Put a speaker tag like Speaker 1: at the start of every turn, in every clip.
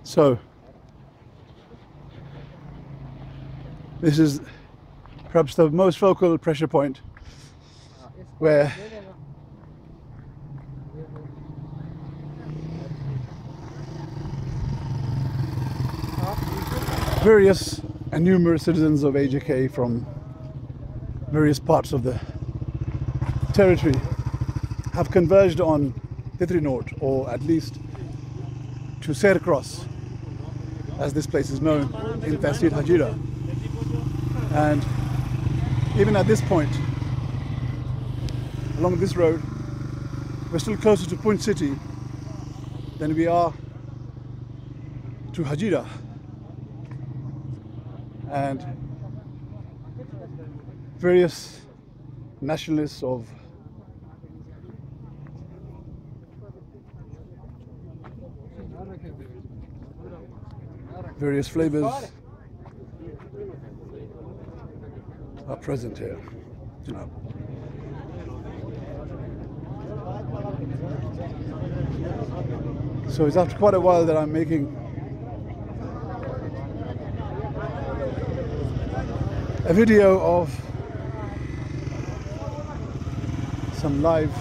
Speaker 1: So, this is perhaps the most focal pressure point where various and numerous citizens of AJK from various parts of the territory have converged on Tithrinote, or at least to Ser Cross, as this place is known, in Tashid Hajira. And even at this point, along this road, we're still closer to Punch City than we are to Hajira. And various nationalists of various flavors are present here. So it's after quite a while that I'm making a video of some live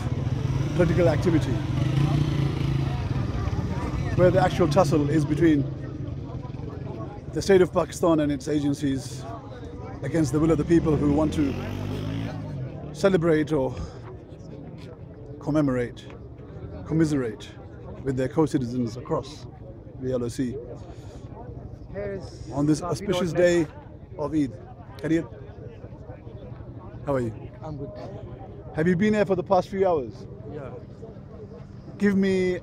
Speaker 1: political activity where the actual tussle is between the state of Pakistan and its agencies against the will of the people who want to celebrate or commemorate, commiserate with their co-citizens across the LOC on this auspicious day of Eid. Khair? How are you?
Speaker 2: I'm good.
Speaker 1: Have you been here for the past few hours?
Speaker 2: Yeah.
Speaker 1: Give me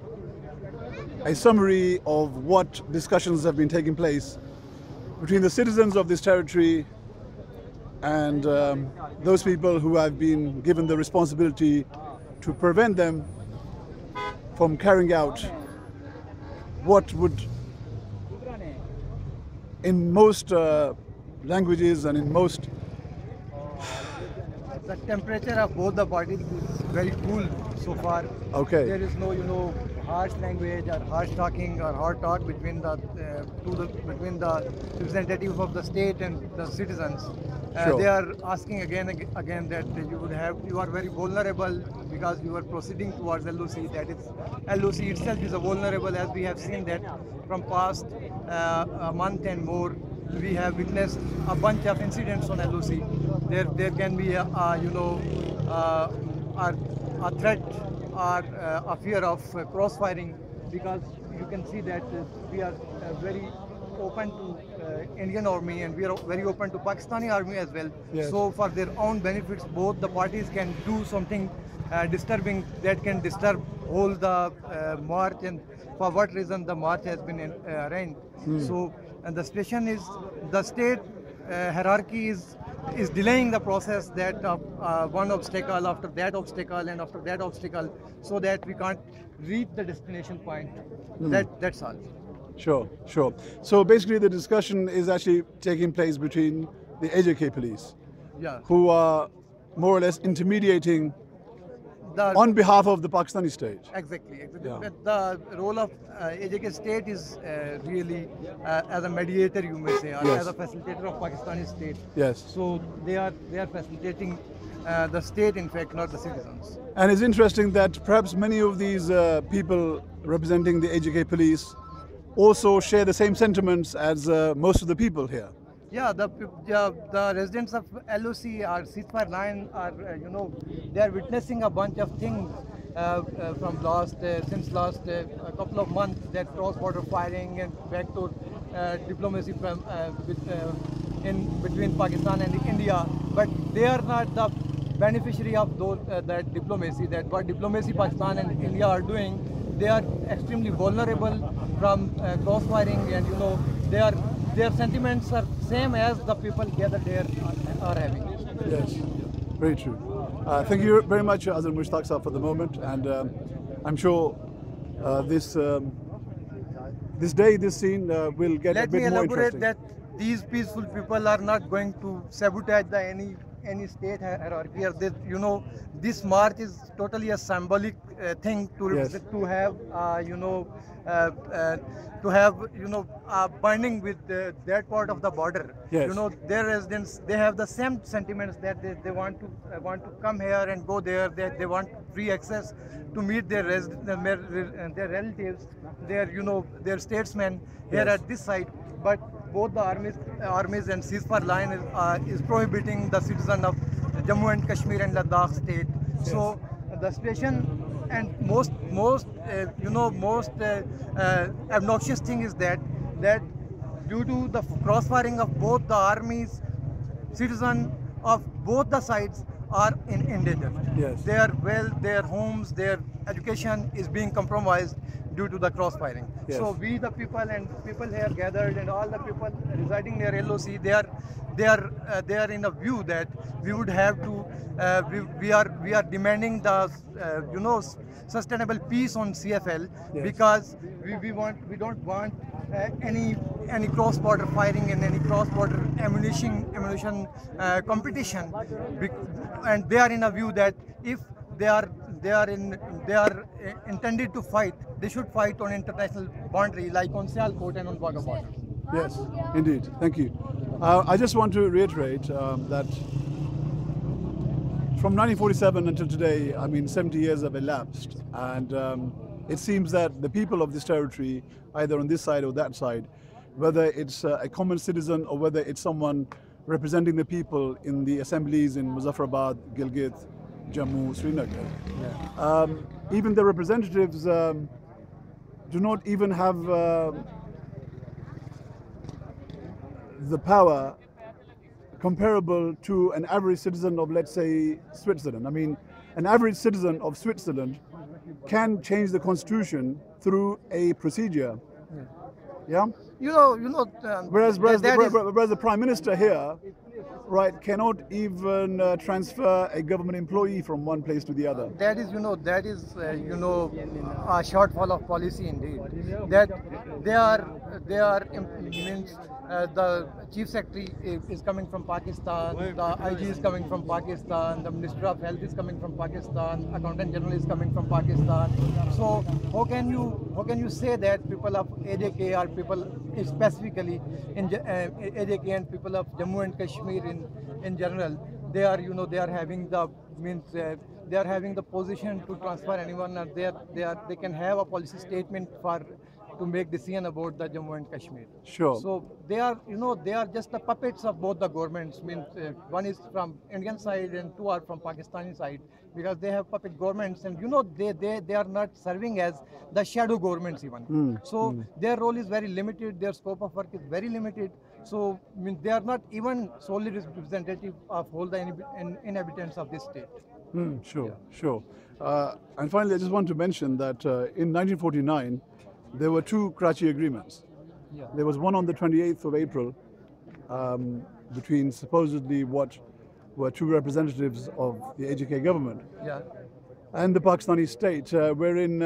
Speaker 1: a summary of what discussions have been taking place between the citizens of this territory and those people who have been given the responsibility to prevent them from carrying out what would, in most languages and in most...
Speaker 2: The temperature of both the parties is very cool so far.
Speaker 1: Okay.
Speaker 2: There is no, harsh language or harsh talking or hard talk between the representatives of the state and the citizens.
Speaker 1: Sure.
Speaker 2: They are asking again that you are very vulnerable because you are proceeding towards LOC. That is, LOC itself is a vulnerable, as we have seen that from past a month and more. We have witnessed a bunch of incidents on LOC. There can be a threat or a fear of cross-firing, because you can see that we are very open to Indian Army and we are very open to Pakistani Army as well.
Speaker 1: Yes.
Speaker 2: So for their own benefits, both the parties can do something disturbing that can disturb all the march, and for what reason the march has been arranged. So, and the situation is, the state hierarchy is delaying the process, that one obstacle after that obstacle and after that obstacle, so that we can't reach the destination point. That's all.
Speaker 1: Sure. So basically the discussion is actually taking place between the AJK police,
Speaker 2: Yeah.
Speaker 1: who are more or less intermediating on behalf of the Pakistani state.
Speaker 2: Exactly.
Speaker 1: Yeah.
Speaker 2: But the role of AJK state is really as a mediator, you may say, or
Speaker 1: Yes.
Speaker 2: as a facilitator of Pakistani state.
Speaker 1: Yes.
Speaker 2: So they are facilitating the state, in fact, not the citizens.
Speaker 1: And it's interesting that perhaps many of these people representing the AJK police also share the same sentiments as most of the people here.
Speaker 2: Yeah, the residents of LOC or ceasefire line are, they are witnessing a bunch of things from since last couple of months, that cross-border firing and backdoor diplomacy in between Pakistan and India. But they are not the beneficiary of that diplomacy. That what diplomacy Pakistan and India are doing, they are extremely vulnerable from cross-firing, and their sentiments are same as the people gathered here are having.
Speaker 1: Yes, very true. Thank you very much, Azhar Mushtaq Sahab, for the moment, and I'm sure this scene will get a bit more interesting.
Speaker 2: Let me elaborate that these peaceful people are not going to sabotage any state hierarchy. Or this march is totally a symbolic thing to
Speaker 1: Yes.
Speaker 2: to have uh, uh, to have binding with that part of the border.
Speaker 1: Yes.
Speaker 2: Their residents, they have the same sentiments that they want to come here and go there. They want free access to meet their their relatives, their statesmen here
Speaker 1: Yes.
Speaker 2: at this site. But both the armies and ceasefire line is prohibiting the citizen of Jammu and Kashmir and Ladakh state. So the situation, and most obnoxious thing is that due to the crossfiring of both the armies, citizens of both the sides are in danger.
Speaker 1: Yes.
Speaker 2: Their wealth, their homes, their education is being compromised due to the crossfiring.
Speaker 1: Yes.
Speaker 2: So we, the people and people here gathered, and all the people residing near LOC, they are in a view that we would have to we are demanding the sustainable peace on CFL.
Speaker 1: Yes.
Speaker 2: Because we don't want any cross-border firing and any cross-border ammunition competition. And they are in a view that if they are intended to fight, they should fight on international boundary like on Sialkot and on Wagah border.
Speaker 1: Yes, indeed. Thank you. I just want to reiterate that from 1947 until today, I mean, 70 years have elapsed, and it seems that the people of this territory, either on this side or that side, whether it's a common citizen or whether it's someone representing the people in the assemblies in Muzaffarabad, Gilgit, Jammu, Srinagar, even the representatives do not even have the power comparable to an average citizen of, let's say, Switzerland. I mean, an average citizen of Switzerland can change the constitution through a procedure. Yeah? Whereas the Prime Minister here, right, cannot even transfer a government employee from one place to the other.
Speaker 2: That is a shortfall of policy indeed. That means the Chief Secretary is coming from Pakistan, the IG is coming from Pakistan, the Minister of Health is coming from Pakistan, Accountant General is coming from Pakistan. So how can you say that people of AJK or people specifically in AJK and people of Jammu and Kashmir in general, they are having the position to transfer anyone, or they can have a policy statement to make decision about the Jammu and Kashmir.
Speaker 1: Sure.
Speaker 2: So they are just the puppets of both the governments. One is from Indian side and two are from Pakistani side, because they have puppet governments, and they are not serving as the shadow governments even. Their role is very limited. Their scope of work is very limited. So they are not even solely representative of all the inhabitants of this state.
Speaker 1: Sure. And finally, I just want to mention that in 1949, there were two Karachi agreements.
Speaker 2: Yeah.
Speaker 1: There was one on the 28th of April between supposedly what were two representatives of the AJK government,
Speaker 2: Yeah.
Speaker 1: and the Pakistani state, wherein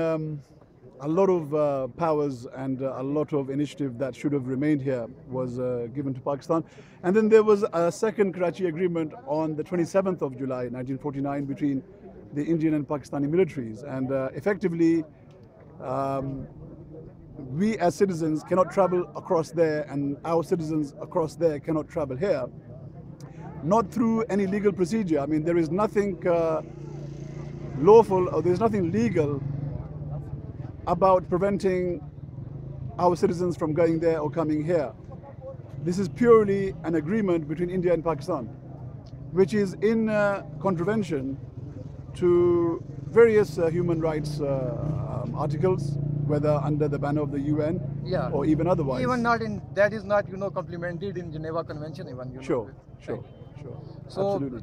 Speaker 1: a lot of powers and a lot of initiative that should have remained here was given to Pakistan. And then there was a second Karachi agreement on the 27th of July 1949 between the Indian and Pakistani militaries, and effectively we as citizens cannot travel across there, and our citizens across there cannot travel here, not through any legal procedure. I mean, there is nothing lawful or there's nothing legal about preventing our citizens from going there or coming here. This is purely an agreement between India and Pakistan, which is in contravention to various human rights articles, whether under the banner of the UN,
Speaker 2: Yeah.
Speaker 1: or even otherwise.
Speaker 2: Even not in, that is not complemented in Geneva Convention even.
Speaker 1: Sure.
Speaker 2: So
Speaker 1: Absolutely.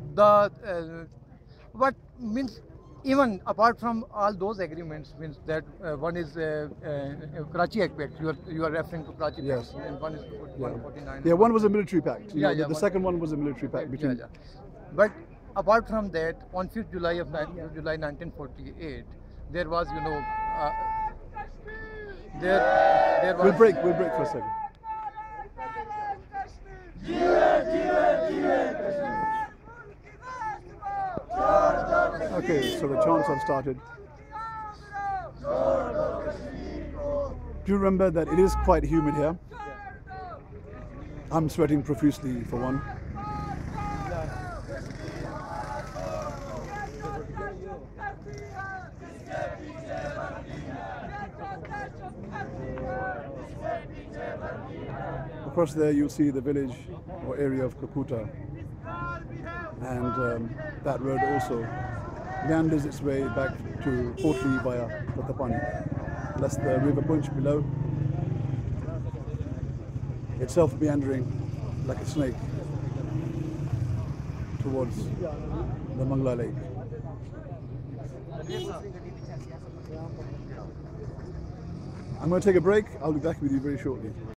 Speaker 2: what means, even apart from all those agreements, means that one is Karachi Pact. You are referring to Karachi
Speaker 1: Yes.
Speaker 2: Pact, and one is 149.
Speaker 1: Yeah, one was a military pact. You
Speaker 2: Yeah,
Speaker 1: know,
Speaker 2: yeah,
Speaker 1: the second one was a military pact between.
Speaker 2: But apart from that, on 5th July of July 1948, there was there was.
Speaker 1: We'll break for a second. Okay, so the chants have started. Do you remember that it is quite humid here? I'm sweating profusely for one. Across there you'll see the village or area of Kakuta, and that road also meanders its way back to Portly via Tatapani. That's the river Punch below, itself meandering like a snake towards the Mangla Lake. I'm going to take a break. I'll be back with you very shortly.